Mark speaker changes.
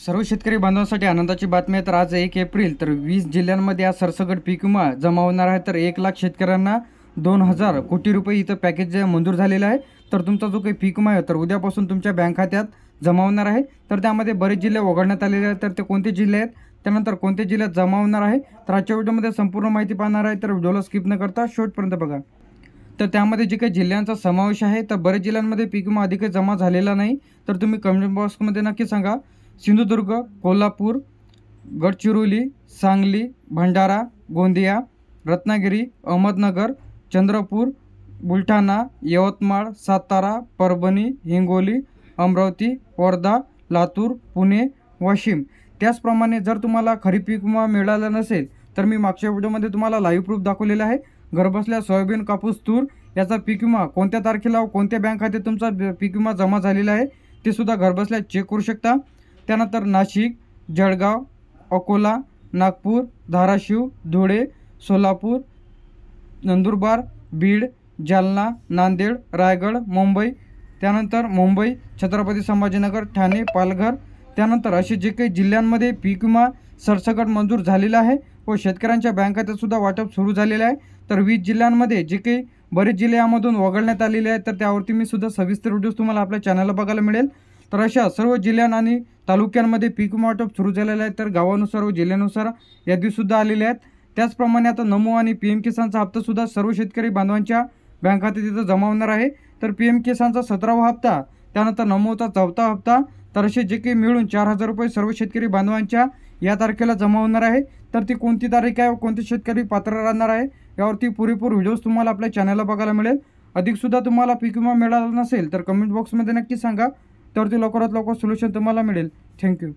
Speaker 1: सर्व शेतकरी बांधवांसाठी आनंदाची बातमी आहे। तर आज 1 एप्रिल तर 20 जिल्ह्यांमध्ये आज सरसकट पीक विमा जमा होणार आहे। तर 1 लाख शेतकऱ्यांना 2000 कोटी रुपये इथं पॅकेज मंजूर झालेलं आहे। तर तुमचा जो काही पीक विमा आहे तर उद्यापासून तुमच्या बँक खात्यात जमा होणार आहे। तर त्यामध्ये बरेच जिल्हे वगळण्यात आलेले आहेत। तर ते कोणते जिल्हे आहेत, त्यानंतर कोणत्या जिल्ह्यात जमा होणार आहे, तर आजच्या व्हिडिओमध्ये संपूर्ण माहिती पाहणार आहे। तर व्हिडिओला स्किप न करता शेवटपर्यंत बघा। तर त्यामध्ये जे काही जिल्ह्यांचा समावेश आहे, तर बरेच जिल्ह्यांमध्ये पीक विमा अधिक जमा झालेला नाही। तर तुम्ही कमेंट बॉक्समध्ये नक्की सांगा। सिंधुदुर्ग, कोल्हापूर, गडचिरोली, सांगली, भंडारा, गोंदिया, रत्नागिरी, अहमदनगर, चंद्रपूर, बुलढाणा, यवतमाळ, सातारा, परभणी, हिंगोली, अमरावती, वर्धा, लातूर, पुणे, वाशिम। त्याचप्रमाणे जर तुम्हाला खरीप पीक विमा मिळाला नसेल तर मी मागच्या व्हिडिओमध्ये तुम्हाला लाईव्ह प्रूफ दाखवलेला आहे। घरबसल्या सोयाबीन, कापूस, तूर याचा पीक विमा कोणत्या तारखेला व कोणत्या बँक खात्यात तुमचा पीक विमा जमा झालेला आहे ते सुद्धा घरबसल्या चेक करू शकता। त्यानंतर नाशिक, जळगाव, अकोला, नागपूर, धाराशिव, धुळे, सोलापूर, नंदुरबार, बीड, जालना, नांदेड, रायगड, मुंबई, त्यानंतर मुंबई, छत्रपती संभाजीनगर, ठाणे, पालघर, त्यानंतर असे जे काही जिल्ह्यांमध्ये पीक विमा सरसकट मंजूर झालेला आहे व शेतकऱ्यांच्या बँक खात्यात सुद्धा वाटप सुरू झालेले आहे। तर 20 जिल्ह्यांमध्ये जे काही बरेच जिल्हे यामधून वगळण्यात आलेले आहेत, तर त्यावरती मी सुद्धा सविस्तर व्हिडिओज तुम्हाला आपल्या चॅनलला बघायला मिळेल। तर अशा सर्व जिल्ह्यांना आणि तालुक्यांमध्ये पीक विमा वाटप सुरू झालेलं आहे। तर गावानुसार व जिल्ह्यानुसार यादीसुद्धा आलेल्या आहेत। त्याचप्रमाणे आता नमो आणि PM किसानचा हप्तासुद्धा सर्व शेतकरी बांधवांच्या बँक खात्यात तिथं जमा होणार आहे। तर PM किसानचा 17वा हप्ता, त्यानंतर नमोचा 4था हप्ता, तर असे जे काही मिळून 4000 रुपये सर्व शेतकरी बांधवांच्या या तारखेला जमा होणार आहे। तर ती कोणती तारीख आहे व कोणते शेतकरी पात्र राहणार आहे यावरती पुरेपूर व्हिडिओज तुम्हाला आपल्या चॅनलला बघायला मिळेल। अधिकसुद्धा तुम्हाला पीक विमा मिळाला नसेल तर कमेंट बॉक्समध्ये नक्की सांगा, त्यावरती लवकरात लवकर सोल्युशन तुम्हाला मिळेल। थँक्यू।